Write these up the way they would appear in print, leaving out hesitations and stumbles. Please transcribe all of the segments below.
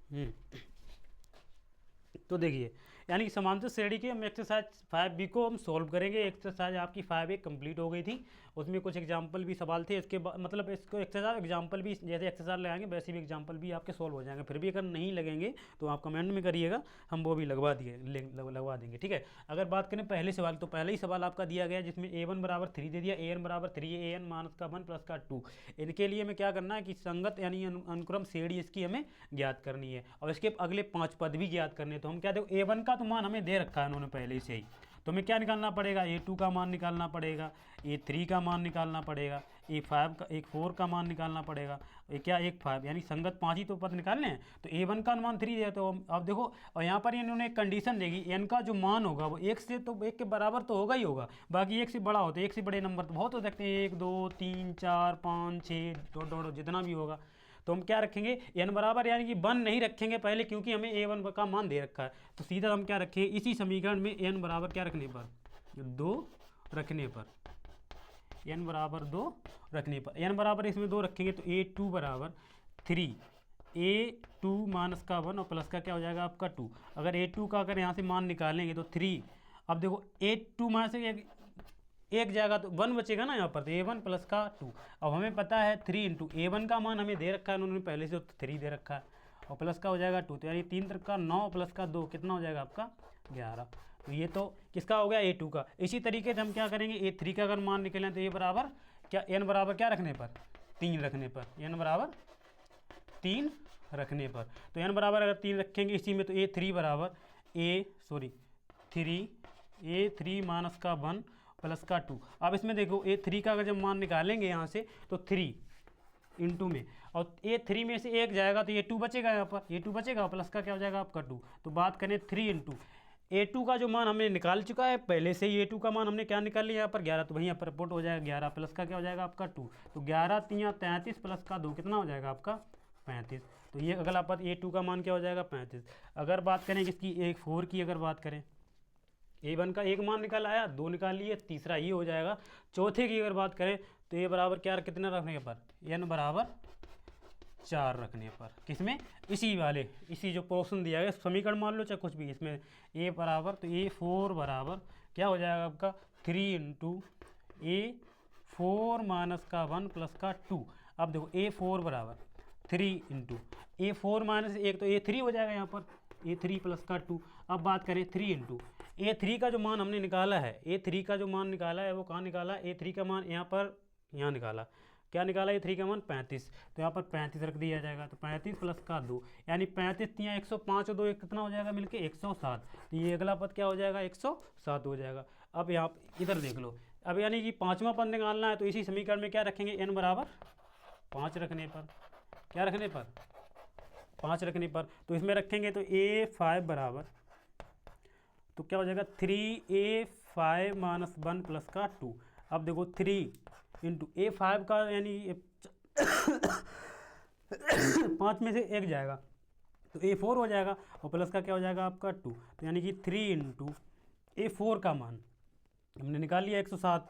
हम्म। तो देखिए, यानी कि समांतर श्रेणी की हम एक्सरसाइज 5B को हम सॉल्व करेंगे। एक्सरसाइज आपकी 5A कंप्लीट हो गई थी, उसमें कुछ एग्जाम्पल भी सवाल थे। इसके बाद मतलब इसको एक्सरसाइज एग्जाम्पल भी जैसे एक्सरसाइज लगाएंगे वैसे भी एग्जाम्पल भी आपके सॉल्व हो जाएंगे। फिर भी अगर नहीं लगेंगे तो आप कमेंट में करिएगा, हम वो भी लगवा देंगे, ठीक है। अगर बात करें पहले सवाल, तो पहले ही सवाल आपका दिया गया जिसमें A1 बराबर 3 दे दिया, AN बराबर 3 है, AN माइनस का 1 प्लस का 2। इनके लिए हमें क्या करना है कि संगत यानी अनुक्रम श्रेणी इसकी हमें ज्ञात करनी है, और इसके अगले 5 पद भी ज्ञात करने हैं। तो हम क्या देखो, A1 का तो मान हमें दे रखा है उन्होंने पहले से ही, तो हमें क्या निकालना पड़ेगा, A2 का मान निकालना पड़ेगा, A3 का मान निकालना पड़ेगा, A4 का मान निकालना पड़ेगा, क्या A5, यानी संगत 5 ही तो पद निकालने हैं। तो A1 का मान 3 दिया, तो अब देखो, और यहाँ पर इन्होंने एक कंडीशन देगी, n का जो मान होगा वो 1 से तो 1 के बराबर तो होगा ही होगा, बाकी 1 से बड़ा होता है, 1 से बड़े नंबर तो बहुत हो सकते हैं, 1 2 3 4 5 6 डॉट डॉट जितना भी होगा। तो हम क्या रखेंगे, n बराबर यानी कि 1 नहीं रखेंगे पहले, क्योंकि हमें A1 का मान दे रखा है। तो सीधा हम क्या रखेंगे, इसी समीकरण में n बराबर क्या रखने पर, 2 रखने पर, n बराबर 2 रखने पर, n बराबर इसमें 2 रखेंगे तो A2 बराबर 3, A2 माइनस का 1 और प्लस का क्या हो जाएगा आपका 2। अगर A2 का अगर यहाँ से मान निकालेंगे तो 3, अब देखो A2 माइनस से एक जाएगा तो 1 बचेगा ना यहाँ पर, तो A1 प्लस का 2। अब हमें पता है 3 इंटू A1 का मान हमें दे रखा है उन्होंने पहले से, तो 3 दे रखा है, और प्लस का हो जाएगा 2, तो यानी 3 तक का 9 प्लस का 2 कितना हो जाएगा आपका 11। तो ये तो किसका हो गया, A2 का। इसी तरीके से हम क्या करेंगे, A3 का अगर मान निकलें तो ये बराबर क्या, n बराबर क्या रखने पर, 3 रखने पर, n बराबर 3 रखने पर। तो n बराबर अगर 3 रखेंगे इसी में, तो A3 बराबर A3 माइनस का 1 प्लस का 2। अब इसमें देखो A3 का अगर जब मान निकालेंगे यहाँ से तो 3 इंटू में, और A3 में से एक जाएगा तो A2 बचेगा, यहाँ पर A2 बचेगा, प्लस का क्या हो जाएगा आपका 2। तो बात करें 3 इंटू A2 का जो मान हमने निकाल चुका है पहले से ही, A2 का मान हमने क्या निकाल लिया यहाँ पर 11, तो वहीं यहाँ पर पुट हो जाएगा 11, प्लस का क्या हो जाएगा आपका 2। तो 11 3 33 प्लस का 2 कितना हो जाएगा आपका 35। तो ये अगला पद A2 का मान क्या हो जाएगा 35। अगर बात करें किसकी, A4 की अगर बात करें, A1 का एक मान निकल आया, 2 निकाल लिए, तीसरा ये हो जाएगा। चौथे की अगर बात करें तो ये बराबर क्या, कितना रखने पर, n बराबर 4 रखने पर, किसमें, इसी वाले, इसी जो पोर्शन दिया गया समीकरण मान लो चाहे कुछ भी, इसमें A बराबर, तो A4 बराबर क्या हो जाएगा आपका 3 इंटू A4 माइनस का 1 प्लस का 2। अब देखो A4 बराबर 3 इंटू A4 माइनस एक, तो A3 हो जाएगा यहाँ पर, A3 प्लस का 2। अब बात करें 3 इंटू A3 का जो मान हमने निकाला है, A3 का जो मान निकाला है वो कहाँ निकाला, A3 का मान यहाँ पर, यहाँ निकाला, क्या निकाला, A3 का मान 35, तो यहाँ पर 35 रख दिया जाएगा। तो 35 प्लस का 2 यानी 35 यहाँ 105 और 2 कितना हो जाएगा मिलके 107। तो ये अगला पद क्या हो जाएगा 107 हो जाएगा। अब यहाँ इधर देख लो, अब यानी कि पाँचवा पद निकालना है, तो इसी समीकरण में क्या रखेंगे, n बराबर 5 रखने पर, क्या रखने पर, 5 रखने पर, तो इसमें रखेंगे तो A5 बराबर, तो क्या हो जाएगा 3A5 माइनस 1 प्लस का 2। अब देखो 3 इंटू A5 का यानी 5 में से एक जाएगा तो A4 हो जाएगा, और प्लस का क्या हो जाएगा आपका 2। तो यानी कि 3 इंटू A4 का मान हमने निकाल लिया 107,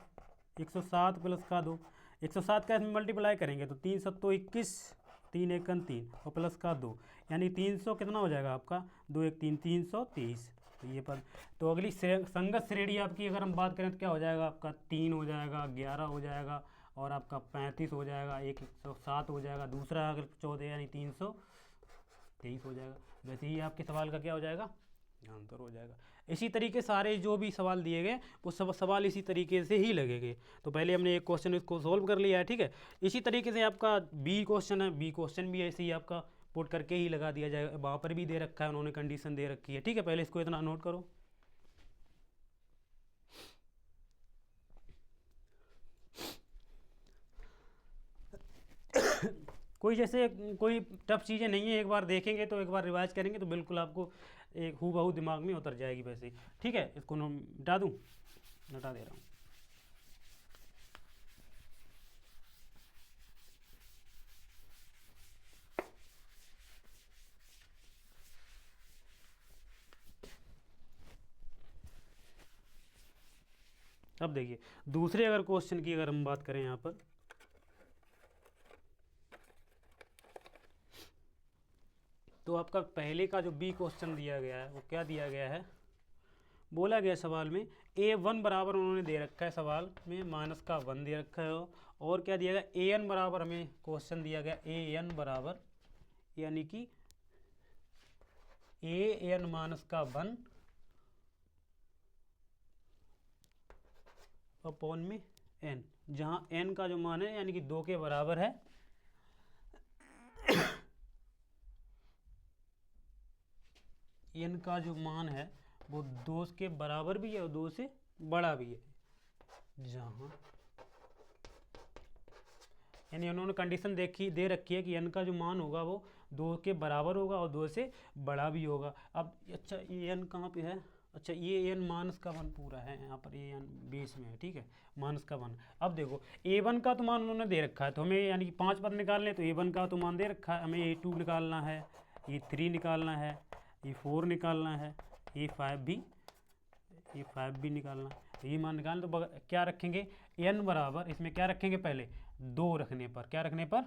107 प्लस का 2, 107 का इसमें मल्टीप्लाई करेंगे तो 3 7 21, 3 1 3 और प्लस का 2, यानी 300 कितना हो जाएगा आपका 2 1 3, 323। तो ये पर, तो अगली संगत श्रेणी आपकी अगर हम बात करें तो क्या हो जाएगा आपका 3 हो जाएगा, 11 हो जाएगा, और आपका 35 हो जाएगा, 107 हो जाएगा, दूसरा अगर 14 यानी 323 हो जाएगा। वैसे ही आपके सवाल का क्या हो जाएगा, आंसर हो जाएगा। इसी तरीके सारे जो भी सवाल दिए गए वो सब सवाल इसी तरीके से ही लगेंगे। तो पहले हमने एक क्वेश्चन इसको सोल्व कर लिया है, ठीक है। इसी तरीके से आपका बी क्वेश्चन है, बी क्वेश्चन भी ऐसे ही आपका पुट करके ही लगा दिया जाएगा, वहाँ पर भी दे रखा है उन्होंने, कंडीशन दे रखी है, ठीक है। पहले इसको इतना नोट करो। कोई जैसे कोई टफ चीज़ें नहीं है, एक बार देखेंगे तो एक बार रिवाइज करेंगे तो बिल्कुल आपको एक हूबहू दिमाग में उतर जाएगी वैसे ही, ठीक है। इसको मैं मिटा दूँ, मिटा दे रहा हूँ। अब देखिए दूसरे अगर क्वेश्चन की अगर हम बात करें यहाँ पर, तो आपका पहले का जो बी क्वेश्चन दिया गया है वो क्या दिया गया है, बोला गया सवाल में a1 बराबर उन्होंने दे रखा है सवाल में माइनस का 1 दे रखा है, और क्या दिया गया an बराबर हमें क्वेश्चन दिया गया an बराबर यानी कि an माइनस का 1 अपॉन में n, जहाँ n का जो मान है यानी कि 2 के बराबर है n का जो मान है वो 2 के बराबर भी है और 2 से बड़ा भी है, जहाँ यानी उन्होंने कंडीशन दे रखी है कि n का जो मान होगा वो 2 के बराबर होगा और 2 से बड़ा भी होगा। अब अच्छा ये n कहाँ पे है, अच्छा ये n माइनस का 1 पूरा है, यहाँ पर ये n बेस में है, ठीक है, माइनस का 1। अब देखो a1 का तो मान उन्होंने दे रखा है, तो हमें यानी कि 5 पद निकालने, तो a1 का तो मान दे रखा है, हमें a2 निकालना है, a3 निकालना है, a4 निकालना है, a5 भी निकालना है। तो ये मान निकालना, तो क्या रखेंगे n बराबर, इसमें क्या रखेंगे पहले 2 रखने पर, क्या रखने पर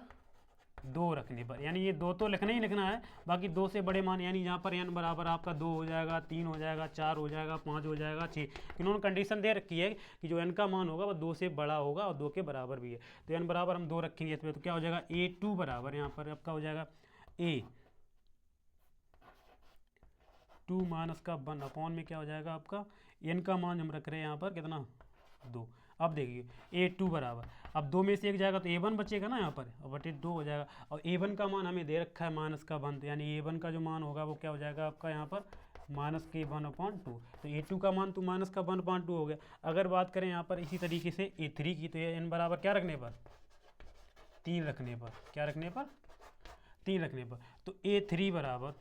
2 रखने पर, यानी ये 2 तो लिखना ही लिखना है, बाकी 2 से बड़े मान, यानी यहाँ पर n बराबर आपका 2 हो जाएगा, 3 हो जाएगा, 4 हो जाएगा, 5 हो जाएगा, 6। इन्होंने कंडीशन दे रखी है कि जो n का मान होगा वह 2 से बड़ा होगा और 2 के बराबर भी है, तो n बराबर हम 2 रखेंगे इसमें, तो क्या हो जाएगा a2 बराबर, यहाँ पर आपका हो जाएगा a2 माइनस का 1 अपॉन में क्या हो जाएगा आपका n का मान हम रख रहे हैं यहाँ पर कितना 2। अब देखिए a2 बराबर, अब 2 में से एक जाएगा तो a1 बचेगा ना यहाँ पर, और बटे 2 हो जाएगा, और a1 का मान हमें दे रखा है माइनस का 1, यानी a1 का जो मान होगा वो क्या हो जाएगा आपका यहाँ पर माइनस के 1/2, तो a2 का मान तो माइनस का 1/2 हो गया। अगर बात करें यहाँ पर इसी तरीके से a3 की, तो n बराबर क्या रखने पर 3 रखने पर, क्या रखने पर 3 रखने पर, तो a3 बराबर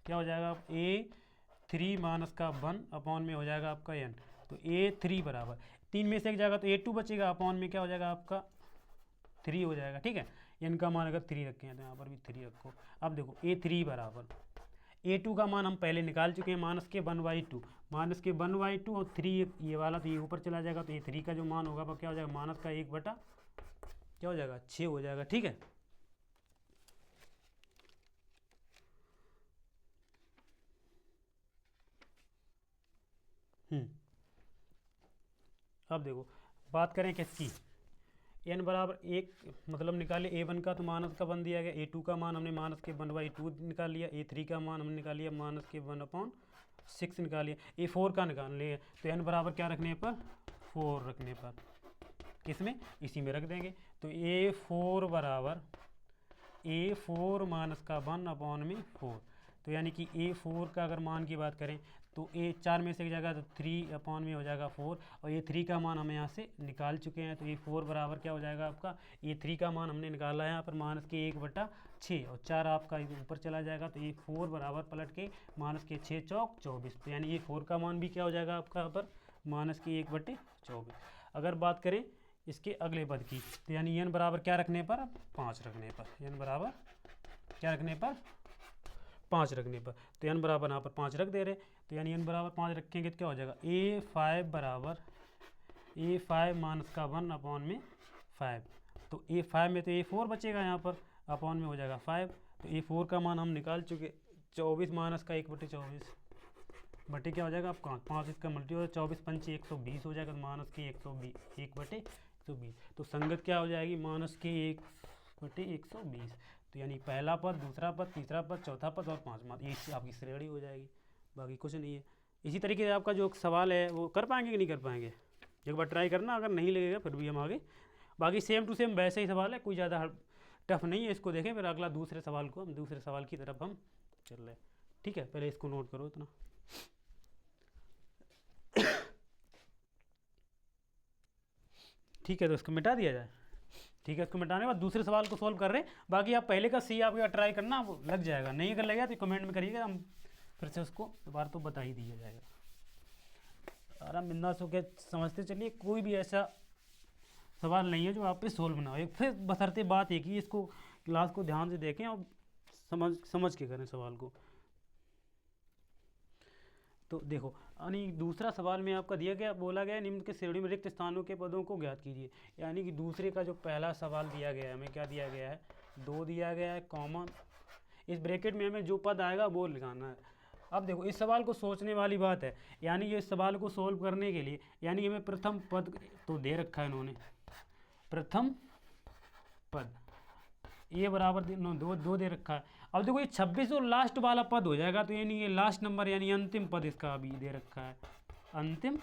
क्या हो जाएगा a3 माइनस का 1 अपॉन में हो जाएगा आपका n, तो a3 बराबर 3 में से एक जाएगा तो a2 बचेगा, अपॉन में क्या हो जाएगा आपका 3 हो जाएगा, ठीक है। n का मान अगर 3 रखें तो यहाँ पर भी 3 रखो। अब देखो a3 बराबर a2 का मान हम पहले निकाल चुके हैं माइनस के 1/2, माइनस के 1/2 और 3 ये वाला तो ये ऊपर चला जाएगा, तो a3 का जो मान होगा वो क्या हो जाएगा माइनस का 1/, क्या हो जाएगा 6 हो जाएगा, ठीक है। अब देखो बात करें किसकी, n बराबर 1 मतलब निकाले a1 का तो माइनस का 1 दिया गया, a2 का मान हमने माइनस के 1/2 निकाल लिया, a3 का मान हमने निकाल लिया माइनस के 1/6 निकाल लिया, a4 का निकाल लिया, तो n बराबर क्या रखने पर 4 रखने पर, किसमें इसी में रख देंगे, तो a4 बराबर a4 माइनस का 1 अपॉन में 4, तो यानी कि a4 का अगर मान की बात करें तो a4 में से एक जाएगा तो 3 अपॉन में हो जाएगा 4, और a3 का मान हम यहाँ से निकाल चुके हैं, तो a4 बराबर क्या हो जाएगा आपका a3 का मान हमने निकाला है यहाँ पर माइनस के 1/6, और 4 आपका ऊपर चला जाएगा, तो a4 बराबर पलट के माइनस के 6 चौक 24, तो यानी a4 का मान भी क्या हो जाएगा आपका यहाँ पर माइनस के 1/24। अगर बात करें इसके अगले पद की, तो यानी n बराबर क्या रखने पर 5 रखने पर, n बराबर क्या रखने पर 5 रखने पर, तो n बराबर यहाँ पर 5 रख दे रहे, तो यानी n बराबर 5 रखेंगे तो क्या हो जाएगा a5 बराबर a5 माइनस का 1 अपॉन में 5, तो a5 में तो a4 बचेगा यहाँ पर, अपॉन में हो जाएगा 5, तो a4 का मान हम निकाल चुके 24 माइनस का 1/24 बटे क्या हो जाएगा आपका 5, इसका मल्टी हो 24 पंचे 120 हो जाएगा, तो माइनस के 1/120, तो संगत क्या हो जाएगी माइनस के 1/120, तो यानी पहला पद, दूसरा पद, तीसरा पद, चौथा पद और 5वां, ये आपकी श्रेणी हो जाएगी, बाकी कुछ नहीं है। इसी तरीके से आपका जो सवाल है वो कर पाएंगे कि नहीं कर पाएंगे, एक बार ट्राई करना, अगर नहीं लगेगा फिर भी हम आगे, बाकी सेम टू सेम वैसे ही सवाल है, कोई ज़्यादा टफ नहीं है, इसको देखें फिर अगला दूसरे सवाल की तरफ हम चल रहे हैं, ठीक है। पहले इसको नोट करो इतना, ठीक है, तो इसको मिटा दिया जाए, ठीक है। इसको मिटाने के बाद दूसरे सवाल को सॉल्व कर रहे हैं, बाकी आप पहले का सी आपका ट्राई करना, वो लग जाएगा, नहीं अगर लगेगा तो कमेंट में करिएगा, हम फिर से उसको दोबारा तो बता ही दिया जाएगा। आराम बिंदास होकर समझते चलिए, कोई भी ऐसा सवाल नहीं है जो आप पे सोल्व ना हो, एक फिर बशर्ते बात एक ही, इसको क्लास को ध्यान से देखें और समझ के करें सवाल को। तो देखो यानी दूसरा सवाल में आपका दिया गया, बोला गया निम्न के श्रेणी में रिक्त स्थानों के पदों को ज्ञात कीजिए, यानी कि दूसरे का जो पहला सवाल दिया गया है हमें क्या दिया गया है 2 दिया गया है कॉमन, इस ब्रैकेट में हमें जो पद आएगा वो लिखाना है। अब देखो इस सवाल को सोचने वाली बात है, यानी ये इस सवाल को सोल्व करने के लिए यानी हमें प्रथम पद तो दे रखा है इन्होंने, प्रथम पद ये बराबर दो दे रखा है। अब देखो ये 26 और लास्ट वाला पद हो जाएगा, तो यानी ये लास्ट नंबर यानी अंतिम पद इसका अभी दे रखा है, अंतिम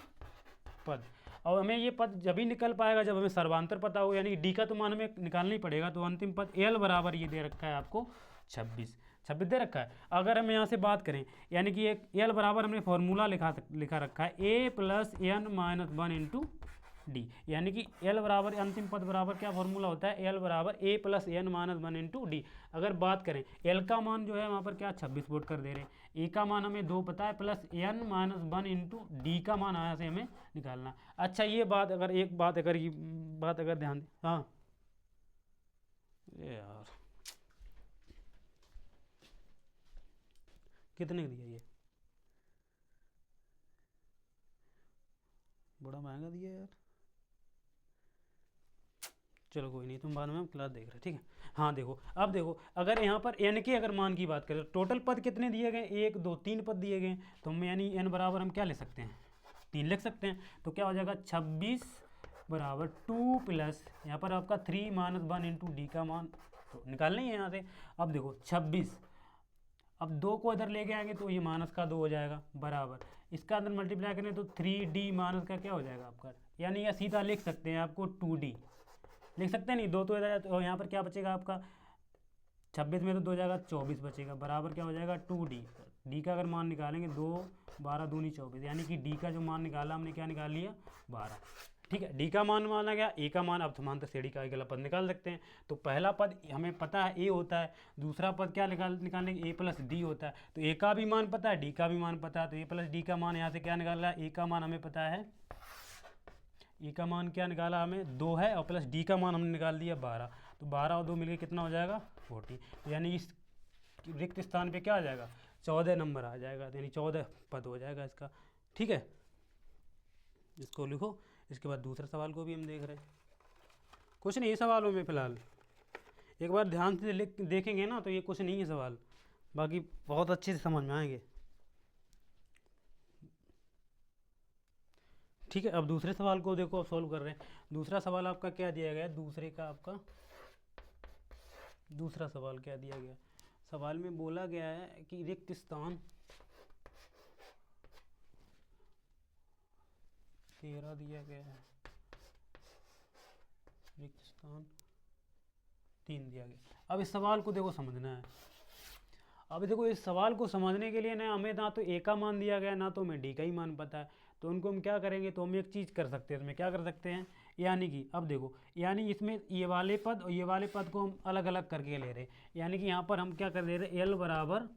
पद। और हमें ये पद जब ही निकल पाएगा जब हमें सर्वांतर पता हो, यानी डी का तो मान हमें निकालना ही पड़ेगा। तो अंतिम पद एल बराबर ये दे रखा है आपको 26 दे रखा है। अगर हम यहाँ से बात करें यानी कि एक एल बराबर हमने फॉर्मूला लिखा रखा है A plus N minus 1 into D, यानी कि एल बराबर अंतिम पद बराबर क्या फॉर्मूला होता है, एल बराबर A plus N minus 1 into D. अगर बात करें एल का मान जो है वहाँ पर क्या 26 वोट कर दे रहे हैं, ए का मान हमें 2 पता है, plus N minus 1 into d का मान यहाँ से हमें निकालना। अच्छा ये बात अगर एक बात अगर ध्यान दें, हाँ यार कितने दिया, ये बड़ा महंगा दिया यार। चलो कोई नहीं, तुम बाद में हम क्लास देख रहे हैं, ठीक है। हाँ देखो, अब देखो अगर यहाँ पर एन के अगर मान की बात करें, टोटल पद कितने दिए गए, 1 2 3 पद दिए गए, तो हम यानी एन बराबर हम क्या ले सकते हैं, 3 लिख सकते हैं। तो क्या हो जाएगा 26 बराबर 2 प्लस यहाँ पर आपका 3 माइनस 1 इंटू डी का मान तो निकालना ही है यहाँ से। अब देखो 26, अब 2 को इधर लेके आएंगे तो ये माइनस का 2 हो जाएगा बराबर, इसका अंदर मल्टीप्लाई करें तो 3d माइनस का क्या हो जाएगा आपका, यानी यह सीधा लिख सकते हैं आपको 2d लिख सकते हैं, नहीं 2 तो इधर, तो यहाँ पर क्या बचेगा आपका 26 में तो 2 जाएगा 24 बचेगा बराबर क्या हो जाएगा 2d। डी का अगर मान निकालेंगे 2 12 दूनी 24, यानी कि डी का जो मान निकाला हमने क्या निकाल लिया 12, ठीक है। डी का मान माना गया, ए का मान अब समांतर श्रेणी का अगला पद निकाल सकते हैं। तो पहला पद हमें पता है ए होता है, दूसरा पद क्या निकालने ए प्लस डी होता है। तो ए का भी मान पता है, डी का भी मान पता है, तो ए प्लस डी का मान यहाँ से क्या निकाल रहा है, ए का मान हमें पता है, ए का मान क्या निकाला हमें 2 है, और प्लस डी का मान हमने निकाल दिया 12, तो 12 और 2 मिलकर कितना हो जाएगा 40। तो यानी इस रिक्त स्थान पे क्या आ जाएगा 14 नंबर आ जाएगा, यानी 14 पद हो जाएगा इसका, ठीक है। इसको लिखो। इसके बाद दूसरे सवाल को भी हम देख रहे हैं, कुछ नहीं सवालों में फ़िलहाल एक बार ध्यान से देखेंगे ना तो ये कुछ नहीं है सवाल, बाकी बहुत अच्छे से समझ में आएंगे, ठीक है। अब दूसरे सवाल को देखो, अब सॉल्व कर रहे हैं। दूसरा सवाल आपका क्या दिया गया है, दूसरा सवाल क्या दिया गया, सवाल में बोला गया है कि रिक्त स्थान 13 दिया गया है, रिक्त स्थान 3 दिया गया। अब इस सवाल को देखो समझना है। अब देखो इस सवाल को समझने के लिए ना हमें ना तो ए का मान दिया गया ना तो हमें डी का ही मान पता है, तो उनको हम क्या करेंगे, तो हम एक चीज़ कर सकते हैं, इसमें क्या कर सकते हैं, यानी कि अब देखो यानी इसमें ये वाले पद और ये वाले पद को हम अलग अलग करके ले रहे हैं, यानी कि यहाँ पर हम क्या कर दे रहे हैं, एल बराबर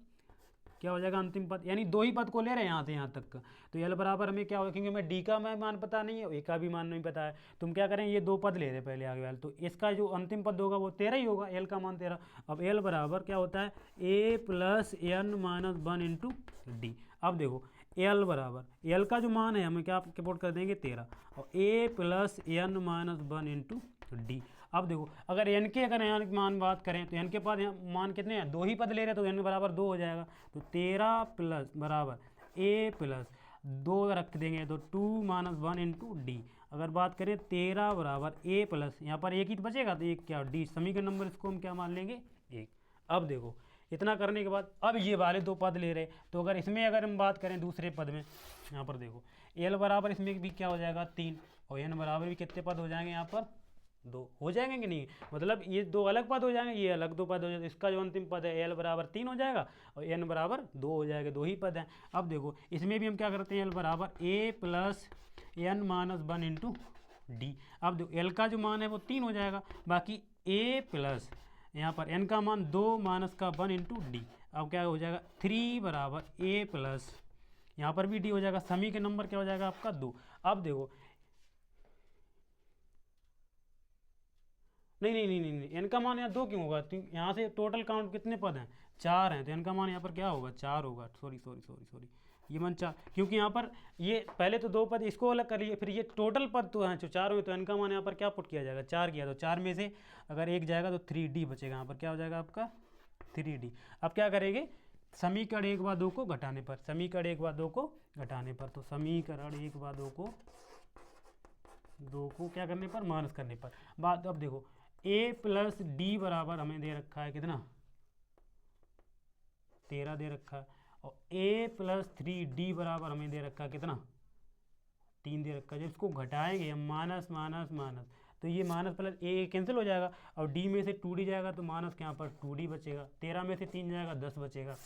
क्या हो जाएगा अंतिम पद, यानी 2 ही पद को ले रहे हैं यहाँ से यहाँ तक। तो एल बराबर हमें क्या होगा, क्योंकि हमें डी का मान पता नहीं है, ए का भी मान नहीं पता है, तुम क्या करें ये 2 पद ले रहे हैं पहले आगे वाले, तो इसका जो अंतिम पद होगा वो 13 ही होगा, एल का मान 13। अब एल बराबर क्या होता है A plus N minus 1 into D. अब देखो एल बराबर एल का जो मान है हमें क्या पुट कर देंगे 13, और A plus N minus 1 into D. अब देखो अगर एन के अगर यहाँ मान बात करें तो एन के पास यहाँ मान कितने हैं, 2 ही पद ले रहे हैं, तो एन बराबर 2 हो जाएगा। तो 13 प्लस बराबर ए प्लस 2 रख देंगे तो 2 माइनस 1 इंटू डी। अगर बात करें 13 बराबर ए प्लस यहाँ पर एक ही तो बचेगा, तो एक क्या डी, समीकरण नंबर इसको हम क्या मान लेंगे 1। अब देखो इतना करने के बाद अब ये वाले 2 पद ले रहे, तो अगर इसमें अगर हम बात करें दूसरे पद में, यहाँ पर देखो एल बराबर इसमें भी क्या हो जाएगा 3, और एन बराबर भी कितने पद हो जाएंगे यहाँ पर 2 हो जाएंगे कि नहीं, मतलब ये 2 अलग पद हो जाएंगे, ये अलग 2 पद हो जाएंगे। इसका जो अंतिम पद है एल बराबर 3 हो जाएगा और एन बराबर 2 हो जाएगा, 2 ही पद हैं। अब देखो इसमें भी हम क्या करते हैं, एल बराबर A plus N minus 1 into D. अब देखो एल का जो मान है वो 3 हो जाएगा, बाकी ए प्लस यहाँ पर एन का मान 2 माइनस का 1 इंटू डी। अब क्या हो जाएगा 3 बराबर ए प्लस यहाँ पर भी डी हो जाएगा, समीकरण नंबर क्या हो जाएगा आपका 2। अब देखो नहीं एन का मान यहाँ 2 क्यों होगा, यहाँ से टोटल काउंट कितने पद हैं 4 हैं, तो एन का मान यहाँ पर क्या होगा 4 होगा, सॉरी ये मान 4, क्योंकि यहाँ पर ये पहले तो 2 पद इसको अलग करिए, फिर ये टोटल पद तो हैं जो 4 हुए, तो एन का मान यहाँ पर क्या पुट किया जाएगा 4 किया, तो 4 में से अगर 1 जाएगा तो 3d बचेगा, यहाँ पर क्या हो जाएगा आपका 3D। अब क्या करेंगे, समीकरण 1/2 को घटाने पर, समीकरण 1/2 को घटाने पर, तो समीकरण 1/2 को क्या करने पर, माइनस करने पर। बात अब देखो, a प्लस डी बराबर हमें दे रखा है कितना, 13 दे रखा है, और a प्लस 3d बराबर हमें दे रखा है कितना, 3 दे रखा है। जब इसको घटाएंगे हम, माइनस माइनस माइनस, तो ये माइनस प्लस a कैंसिल हो जाएगा, और d में से 2d जाएगा तो माइनस के यहाँ पर 2d बचेगा, 13 में से 3 जाएगा 10 बचेगा,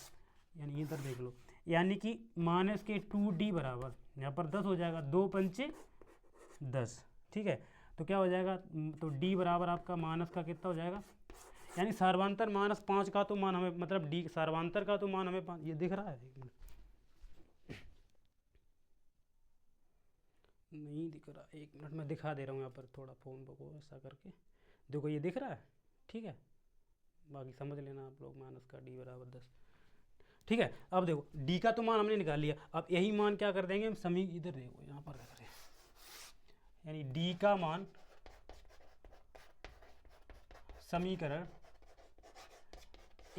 यानी इधर देख लो, यानी कि माइनस के 2d बराबर यहाँ पर 10 हो जाएगा, 2 पंचे 10, ठीक है। तो क्या हो जाएगा, तो d बराबर आपका माइनस का कितना हो जाएगा, यानी सर्वांतर माइनस 5 का तो मान हमें, मतलब d सर्वांतर का तो मान हमें 5, ये दिख रहा है, एक मिनट नहीं दिख रहा, एक मिनट मैं दिखा दे रहा हूँ यहाँ पर, थोड़ा फ़ोन को ऐसा करके देखो, ये दिख रहा है, ठीक है, बाकी समझ लेना आप लोग, माइनस का d बराबर 10, ठीक है। अब देखो d का तो मान हमने निकाल लिया, अब यही मान क्या कर देंगे हम, इधर देखो यहाँ पर रख रहे हैं, यानी d का मान समीकरण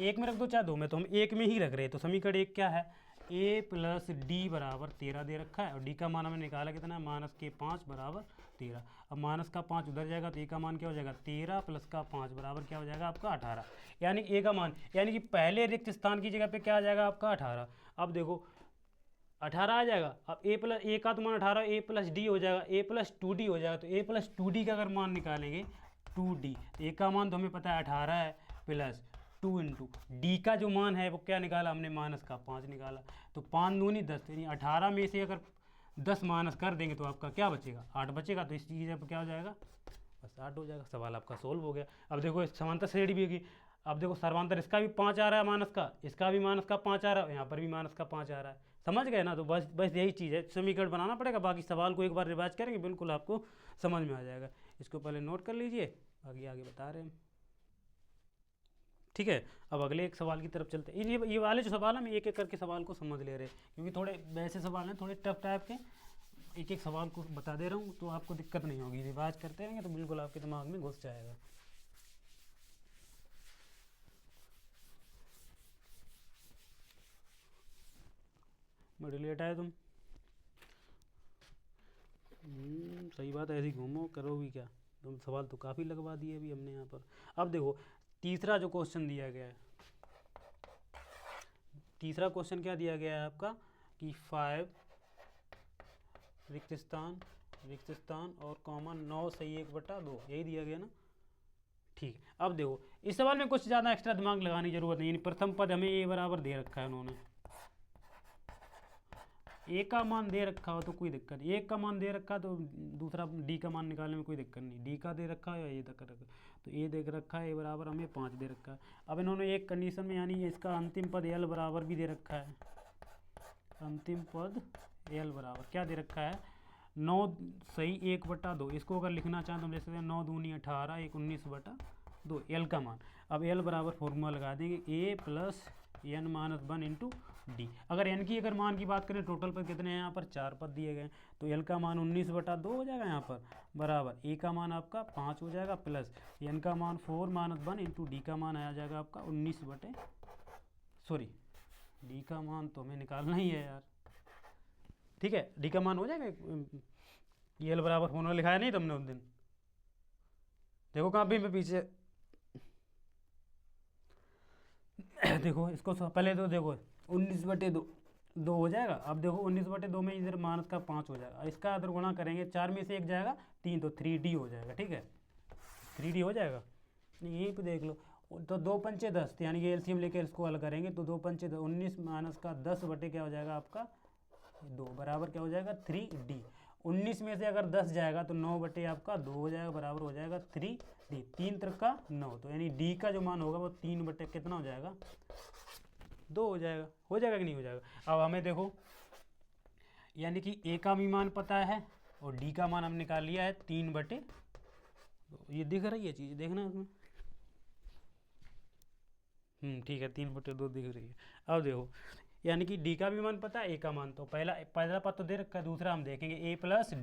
1 में रख दो चाहे 2 में, तो हम 1 में ही रख रहे हैं, तो समीकरण 1 क्या है, a प्लस डी बराबर 13 दे रखा है, और d का मान हमें निकाला कितना है, माइनस के 5 बराबर 13। अब माइनस का 5 उधर जाएगा तो a का मान क्या हो जाएगा, 13 प्लस का 5 बराबर क्या हो जाएगा आपका 18, यानी a का मान, यानी कि पहले रिक्त स्थान की जगह पे क्या आ जाएगा आपका 18। अब देखो 18 आ जाएगा, अब a का तो मान 18, a प्लस डी हो जाएगा, a प्लस 2d हो जाएगा, तो a प्लस 2d का अगर मान निकालेंगे 2d, तो a का मान तो हमें पता है 18 है, प्लस 2 इंटू डी का जो मान है वो क्या निकाला हमने, माइनस का 5 निकाला, तो 5 दूनी 10, यानी 18 में से अगर 10 माइनस कर देंगे तो आपका क्या बचेगा, 8 बचेगा, तो इस चीज़ पर क्या हो जाएगा, बस 8 हो जाएगा, सवाल आपका सोल्व हो गया। अब देखो समांतर श्रेणी भी होगी, अब देखो सर्वांतर इसका भी 5 आ रहा है माइनस का, इसका भी माइनस का 5 आ रहा है, यहाँ पर भी माइनस का 5 आ रहा है, समझ गए ना। तो बस यही चीज़ है, समीकरण बनाना पड़ेगा, बाकी सवाल को एक बार रिवाइज करेंगे बिल्कुल आपको समझ में आ जाएगा। इसको पहले नोट कर लीजिए, बाकी आगे बता रहे हैं, ठीक है। अब अगले एक सवाल की तरफ चलते हैं, ये वाले जो सवाल है हम एक एक करके सवाल को समझ ले रहे हैं, क्योंकि थोड़े वैसे सवाल हैं थोड़े टफ टाइप के, एक एक सवाल को बता दे रहा हूँ तो आपको दिक्कत नहीं होगी, रिवाइज करते रहेंगे तो बिल्कुल आपके दिमाग में घुस जाएगा। बड़े लेट आए तुम, सही बात है, ऐसे ही घूमो करोगी क्या, तुम सवाल तो काफ़ी लगवा दिए अभी हमने यहाँ पर। अब देखो तीसरा जो क्वेश्चन दिया गया है, तीसरा क्वेश्चन क्या दिया गया है आपका, कि 5 रिक्त स्थान और कॉमन 9 सही 1/2, यही दिया गया ना, ठीक है। अब देखो इस सवाल में कुछ ज़्यादा एक्स्ट्रा दिमाग लगाने की जरूरत नहीं, प्रथम पद हमें a बराबर दे रखा है उन्होंने, a का मान दे रखा हो तो कोई दिक्कत नहीं, एक का मान दे रखा तो दूसरा d का मान निकालने में कोई दिक्कत नहीं, d का दे रखा है या a तक रखा, तो a दे रखा है, a बराबर हमें 5 दे रखा है। अब इन्होंने एक कंडीशन में, यानी इसका अंतिम पद l बराबर भी दे रखा है, अंतिम पद l बराबर क्या दे रखा है, 9 सही 1/2, इसको अगर लिखना चाहें तो हम जैसे 9 दूनी 18, 1 19/2 l का मान। अब l बराबर फॉर्मूला लगा देंगे, a plus n minus 1 into D. अगर n की अगर मान की बात करें, टोटल पद कितने हैं यहाँ पर, 4 पद दिए गए, तो l का मान 19/2 हो जाएगा यहाँ पर, बराबर a का मान आपका 5 हो जाएगा, प्लस n का मान 4 माइनस 1 इंटू डी का मान आ जाएगा आपका 19 सॉरी डी का मान तो हमें निकालना ही है यार, ठीक है, डी का मान हो जाएगा, ये l बराबर होना लिखाया नहीं तुमने उस दिन, देखो कहाँ भी मैं पीछे देखो इसको पहले तो देखो 19/2 हो जाएगा। अब देखो 19/2 में इधर माइनस का 5 हो जाएगा, इसका अगर गुणा करेंगे 4 में से 1 जाएगा 3, तो 3d हो जाएगा, ठीक है, 3d हो जाएगा, यहीं पे देख लो, तो 2 पंचे 10, यानी कि एलसीएम लेकर इसको हल करेंगे तो 2 पंचे 19 माइनस का 10 बटे क्या हो जाएगा आपका 2, बराबर क्या हो जाएगा 3d। 19 में से अगर 10 जाएगा तो 9 बटे आपका 2 हो जाएगा, बराबर हो जाएगा 3d, 3 त्रिक का 9, तो यानी d का जो मान होगा वो 3 बटे कितना हो जाएगा 2 हो जाएगा, कि नहीं हो जाएगा। अब हमें देखो यानी कि a का भी मान पता है और d का मान हम निकाल लिया है 3/2, ये दिख रही है चीज़, देखना इसमें, ठीक है 3/2 दिख रही है। अब देखो यानी कि d का भी मान पता है, a का मान तो पहला पद तो दे रखा है, दूसरा हम देखेंगे a प्लस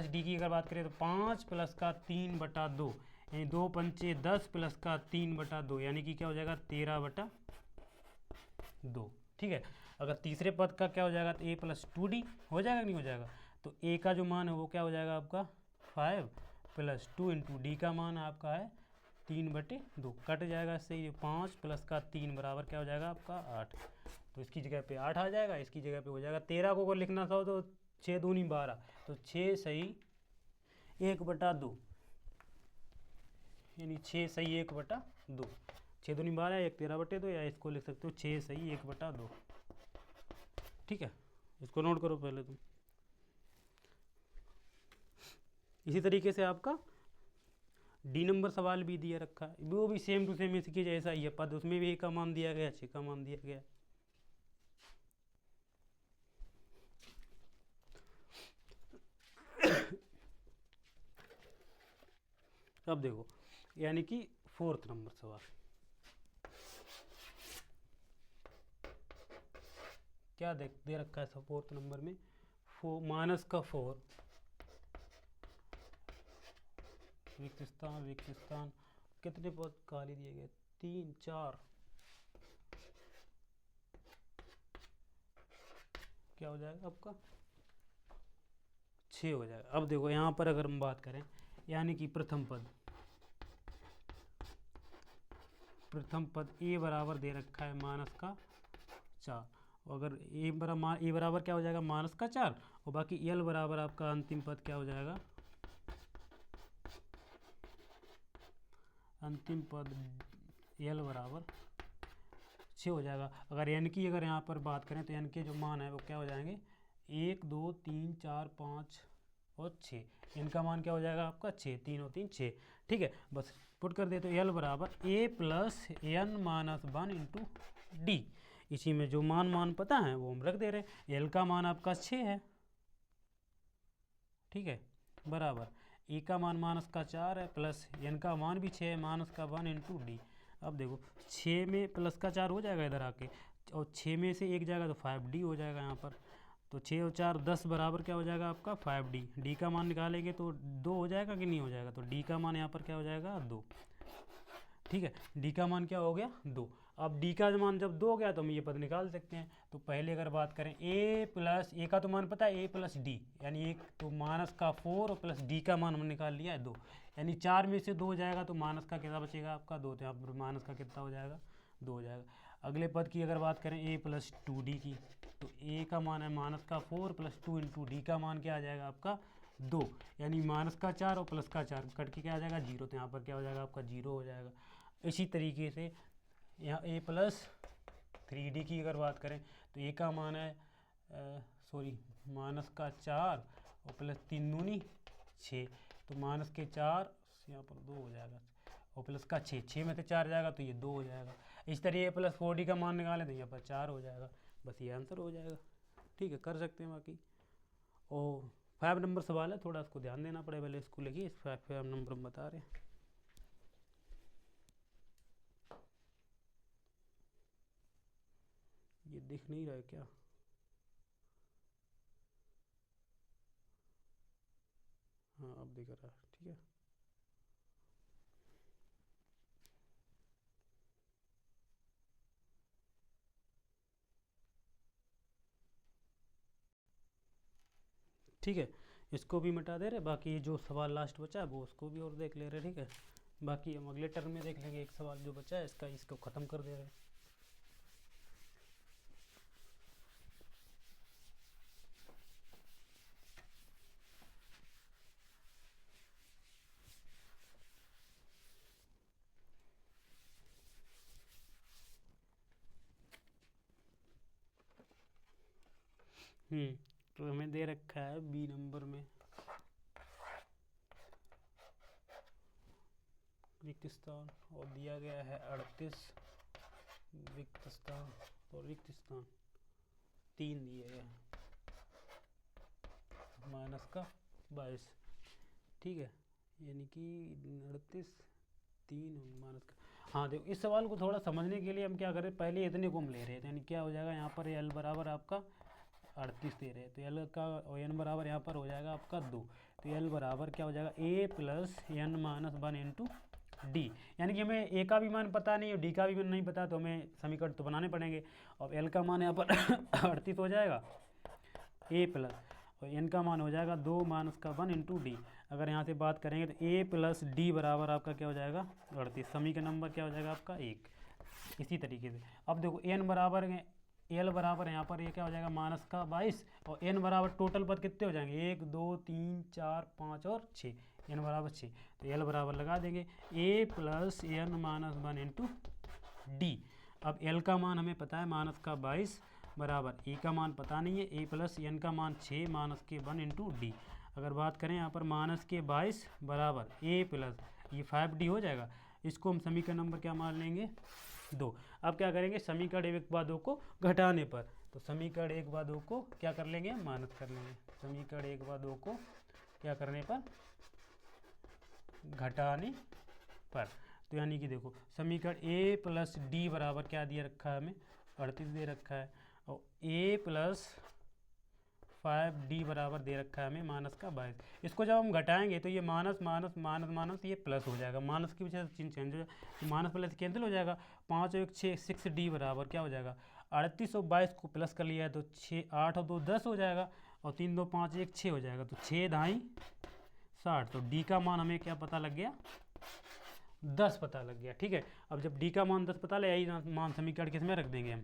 डी की अगर बात करें तो 5 प्लस का 3/2, यानी 2×5 = 10 प्लस का 3/2 यानी कि क्या हो जाएगा 13/2। ठीक है, अगर तीसरे पद का क्या हो जाएगा तो a+2d हो जाएगा नहीं हो जाएगा। तो a का जो मान है वो क्या हो जाएगा आपका 5 + 2 × d का मान आपका है 3/2, कट जाएगा इससे ये 5 प्लस का 3 बराबर क्या हो जाएगा आपका 8। तो इसकी जगह पे 8 आ जाएगा, इसकी जगह पे हो जाएगा 13 को अगर लिखना था तो 6 दूनी 12, तो 6 सही 1/2 यानी 6 सही 1/2। 6 दूनी 12 1 13/2 या इसको लिख सकते हो 6 सही 1/2। ठीक है, इसको नोट करो पहले तुम। इसी तरीके से आपका डी नंबर सवाल भी दिया रखा है, वो भी सेम टू सेम इसके जैसा ही है पद, उसमें भी ए का मान दिया गया 6 का मान दिया गया। अब देखो यानी कि 4th नंबर सवाल क्या दे रखा है 4th नंबर में, -4 रिक्त स्थान कितने पद खाली दिए गए 3 4, क्या हो जाएगा आपका 6 हो जाएगा। अब देखो यहाँ पर अगर हम बात करें यानी कि प्रथम पद ए बराबर दे रखा है -4, अगर ए बराबर क्या हो जाएगा -4, और बाकी एल बराबर आपका अंतिम पद क्या हो जाएगा, अंतिम पद एल बराबर 6 हो जाएगा। अगर एन की अगर यहाँ पर बात करें तो एन के जो मान है वो क्या हो जाएंगे 1 2 3 4 5 और 6, इनका मान क्या हो जाएगा आपका 6, 3 और 3 6। ठीक है, बस पुट कर दे तो एल बराबर a+n-1 × d, इसी में जो मान पता है वो हम रख दे रहे हैं। एल का मान आपका 6 है, ठीक है, बराबर ए का मान -4 है प्लस एन का मान भी 6 है -1 × d। अब देखो 6 में +4 हो जाएगा इधर आके, और 6 में से एक जाएगा तो 5d हो जाएगा यहाँ पर, तो 6 और 4 10 बराबर क्या हो जाएगा आपका 5d। d का मान निकालेंगे तो 2 हो जाएगा कि नहीं हो जाएगा, तो d का मान यहाँ पर क्या हो जाएगा 2। ठीक है, d का मान क्या हो गया 2। अब d का मान जब 2 हो गया तो हम ये पद निकाल सकते हैं। तो पहले अगर बात करें a का तो मान पता है a+d, यानी एक तो -4 और प्लस d का मान हमने निकाल लिया है 2, यानी 4 में से 2 हो जाएगा तो माइनस का कितना बचेगा आपका 2, तो यहाँ पर माइनस का कितना हो जाएगा 2 हो जाएगा। अगले पद की अगर बात करें a+2d की, तो a का मान है -4 प्लस 2 × d का मान क्या आ जाएगा आपका 2, यानी -4 और +4 कट के क्या आ जाएगा 0, तो यहाँ पर क्या हो जाएगा आपका 0 हो जाएगा। इसी तरीके से यहाँ a+3d की अगर बात करें तो a का मान है -4 और प्लस 3 दूनी 6, तो -4 यहाँ पर 2 हो जाएगा और प्लस का 6 में से 4 जाएगा तो ये 2 हो जाएगा। इस तरह a+4d का मान निकालें तो यहाँ पर 4 हो जाएगा, बस ये आंसर हो जाएगा। ठीक है, कर सकते हैं बाकी। और 5 नंबर सवाल है, थोड़ा इसको ध्यान देना पड़ेगा, पहले इसको लिखिए, 5 नंबर हम बता रहे हैं। ये दिख नहीं रहा है क्या, हाँ अब दिख रहा है, ठीक है। ठीक है, इसको भी मिटा दे रहे, बाकी जो सवाल लास्ट बचा है वो उसको भी और देख ले रहे, ठीक है। बाकी हम अगले टर्म में देख लेंगे, एक सवाल जो बचा है इसको ख़त्म कर दे रहे हैं। तो हमें दे रखा है बी नंबर में रिक्त स्थान, और दिया गया है 38 रिक्त स्थान, और रिक्त स्थान 3 दिए गए हैं -22, ठीक है, यानी कि 38 3 माइनस का। हाँ देखो, इस सवाल को थोड़ा समझने के लिए हम क्या करें, पहले इतने को हम ले रहे थे, यानी क्या हो जाएगा यहाँ पर एल बराबर आपका 38 दे रहे हैं, तो एल का एन बराबर यहाँ पर हो जाएगा आपका 2। तो एल बराबर क्या हो जाएगा A plus N minus 1 into D. यानी कि हमें ए का भी मान पता नहीं और डी का भी मान नहीं पता, तो हमें समीकरण तो बनाने पड़ेंगे। अब एल का मान यहाँ पर 38 हो जाएगा ए प्लस, और एन का मान हो जाएगा 2 माइनस का 1 इंटू डी। अगर यहाँ से बात करेंगे तो ए प्लस डी बराबर आपका क्या हो जाएगा 38। समीकरण नंबर क्या हो जाएगा आपका 1। इसी तरीके से अब देखो एन बराबर एल बराबर यहाँ पर ये क्या हो जाएगा माइनस का 22, और एन बराबर टोटल पद कितने हो जाएंगे 1 2 3 4 5 और 6, एन बराबर 6। तो एल बराबर लगा देंगे A plus N minus 1 into D. अब एल का मान हमें पता है माइनस का 22 बराबर ए का मान पता नहीं है, ए प्लस एन का मान 6 माइनस के 1 इंटू डी। अगर बात करें यहाँ पर माइनस के 22 बराबर ए प्लस ये 5d हो जाएगा। इसको हम समीकरण नंबर क्या मान लेंगे 2। अब क्या करेंगे समीकरण 1 व 2 को घटाने पर, तो समीकरण 1 व 2 को क्या कर लेंगे माइनस कर लेंगे। समीकरण 1 व 2 को क्या करने पर घटाने पर, तो यानी कि देखो समीकरण ए प्लस डी बराबर क्या दिया रखा है हमें 38 दे रखा है, और ए प्लस 5d बराबर दे रखा है हमें माइनस का 22। इसको जब हम घटाएंगे तो ये माइनस माइनस माइनस माइनस ये प्लस हो जाएगा, माइनस की वजह से चिन्ह चेंज हो जाएगा, तो माइनस प्लस कैंसिल हो जाएगा। 5 और 1 6 6d बराबर क्या हो जाएगा 38 और 22 को प्लस कर लिया है तो 6 8 और 2 10 हो जाएगा, और 3 2 5 1 6 हो जाएगा, तो 6 ढाई 60। तो डी का मान हमें क्या पता लग गया 10 पता लग गया। ठीक है, अब जब डी का मान 10 पता लगे, यही मान समीकरण किस में रख देंगे हम,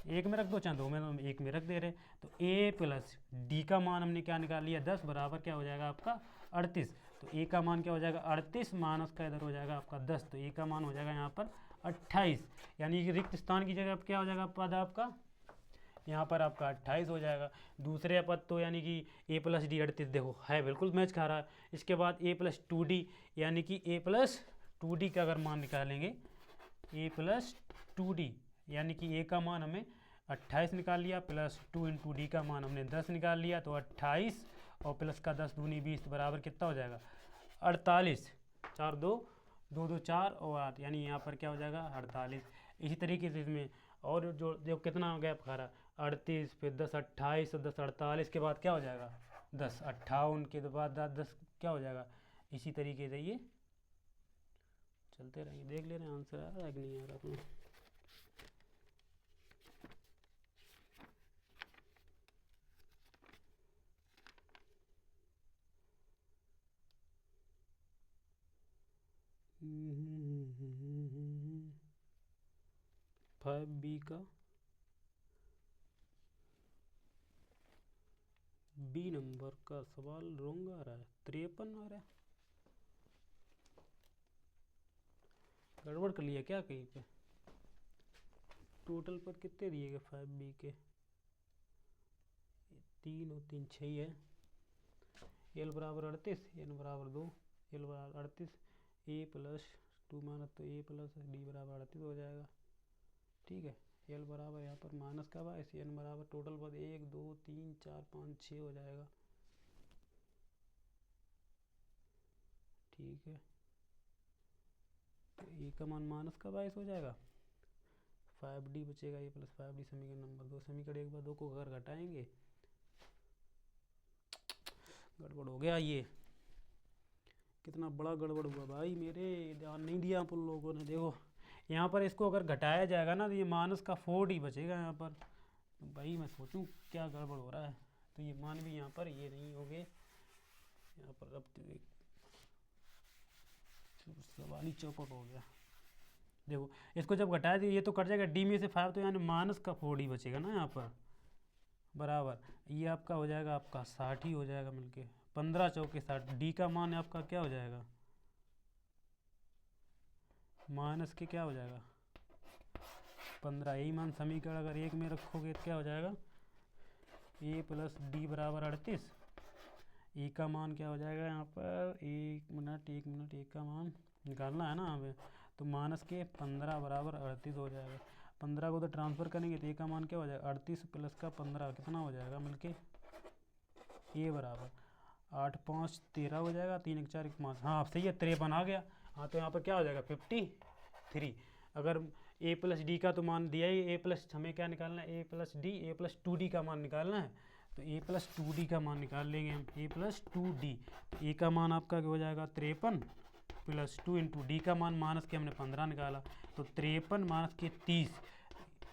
एक में रख दो चाहे दो में, हम एक में रख दे रहे। तो ए प्लस डी का मान हमने क्या निकाल लिया 10 बराबर क्या हो जाएगा आपका 38। तो ए का मान क्या हो जाएगा 38 माइनस का इधर हो जाएगा आपका 10, तो ए का मान हो जाएगा यहाँ पर 28। यानी कि रिक्त स्थान की जगह क्या हो जाएगा पद आपका यहाँ पर आपका 28 हो जाएगा। दूसरे पद तो यानी कि ए प्लस डी 38 देखो है बिल्कुल मैच खा रहा है। इसके बाद ए प्लस 2d यानी कि ए प्लस 2d का अगर मान निकालेंगे ए प्लस 2d यानी कि ए का मान हमें 28 निकाल लिया, प्लस 2 इंटू डी का मान हमने 10 निकाल लिया, तो 28 और प्लस का 10 दूनी 20 बराबर कितना हो जाएगा 48। 4 2 2 2 4 और 8, यानी यहाँ पर क्या हो जाएगा 48। इसी तरीके से इसमें और जो देखो कितना गैप खा रहा 38 फिर 10 28 और 10 48 के बाद क्या हो जाएगा 10 58 के बाद 10 क्या हो जाएगा। इसी तरीके से ये चलते रहेंगे। देख ले रहे हैं आंसर आ रहा है कि नहीं आ रहा अपना। फाइव बी का बी नंबर का सवाल रॉन्ग आ रहा है 53 आ रहा है, गड़बड़ कर लिया क्या कहीं पे। टोटल पर कितने दिए गए 5b के 3 और 3 6 है। एल बराबर 38 एन बराबर 2, एल बराबर 38 ए प्लस 2 माइनस तो ए प्लस डी बराबर 38 हो जाएगा। ठीक है, एल बराबर यहाँ पर माइनस का 22, एन बराबर टोटल पद 1 2 3 4 5 6 हो जाएगा। ठीक है, तो ए का मान माइनस का 22 हो जाएगा, 5d बचेगा ए प्लस 5d समीकरण नंबर 2। समीकरण 1 व 2 को अगर घटाएंगे गड़बड़ हो गया, ये कितना बड़ा गड़बड़ हुआ भाई, मेरे ध्यान नहीं दिया आप लोगों ने। देखो यहाँ पर इसको अगर घटाया जाएगा ना तो ये माइनस का 4d बचेगा यहाँ पर। तो भाई मैं सोचूं क्या गड़बड़ हो रहा है, तो ये मान भी यहाँ पर ये नहीं हो गए यहाँ पर। अब सवाल ही चौपट हो गया। देखो इसको जब घटाया तो ये तो कट जाएगा डी में से 5, तो यानी माइनस का 4d बचेगा ना यहाँ पर बराबर। ये आपका हो जाएगा आपका 60 ही हो जाएगा मिलके, 15 चौके 60। डी का मान आपका क्या हो जाएगा माइनस के क्या हो जाएगा 15। यही मान समीकरण अगर 1 में रखोगे तो क्या हो जाएगा ए प्लस डी बराबर 38। ए का मान क्या हो जाएगा यहाँ पर 1 मिनट ए का मान निकालना है ना हमें, तो माइनस के 15 बराबर 38 हो जाएगा। 15 को तो ट्रांसफ़र करेंगे तो ए का मान क्या हो जाएगा 38 प्लस का 15 कितना हो जाएगा मिलके ए बराबर 8 5 13 हो जाएगा, 3 1 4 1 5, हाँ सही है 53 आ गया। हाँ तो यहाँ पर क्या हो जाएगा 53। अगर ए प्लस डी का तो मान दिया ही, ए प्लस हमें क्या निकालना है, A plus D, A plus two D का मान निकालना है। तो ए प्लस टू डी का मान निकाल लेंगे हम, ए प्लस टू डी। तो ए का मान आपका क्या हो जाएगा 53 प्लस 2 इंटू डी का मान माइनस के हमने 15 निकाला, तो 53 माइनस के 30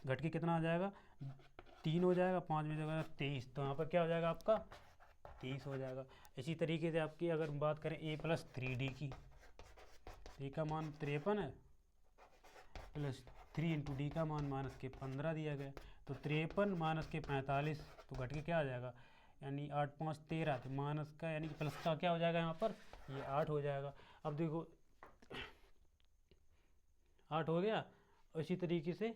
घट के कितना आ जाएगा 3 हो जाएगा, 5 में जगह 23, तो यहाँ पर क्या हो जाएगा आपका 30 हो जाएगा। इसी तरीके से आपकी अगर बात करें ए प्लस 3D की, ए का मान 53 है प्लस 3 इंटू डी का मान माइनस के 15 दिया गया, तो 53 माइनस के 45 तो घट के क्या आ जाएगा, यानी 8 5 13, तो माइनस का यानी कि प्लस का क्या हो जाएगा यहाँ पर ये 8 हो जाएगा। अब देखो 8 हो गया। इसी तरीके से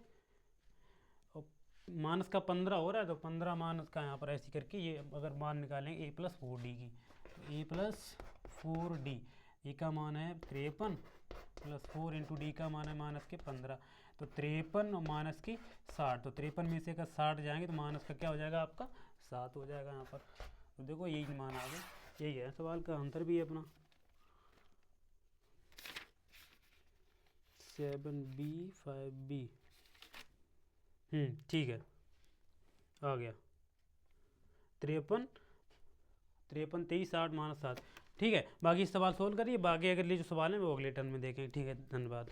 माइनस का 15 हो रहा है, तो 15 माइनस का यहाँ पर ऐसी करके ये अगर मान निकालेंगे ए प्लस 4D की, तो ए प्लस 4D ए का मान है 53 प्लस 4 इंटू डी का मान है माइनस के 15, तो 53 माइनस की 60, तो 53 में से अगर 60 जाएंगे तो माइनस का क्या हो जाएगा आपका 7 हो जाएगा यहाँ पर। तो देखो यही मान आ गया, यही है सवाल का आंसर भी है अपना 7B 5B। ठीक है आ गया 53 23 60 माइनस 7। ठीक है, बाकी सवाल सोल्व करिए, बाकी अगले जो सवाल है वो अगले टर्न में देखें। ठीक है, धन्यवाद।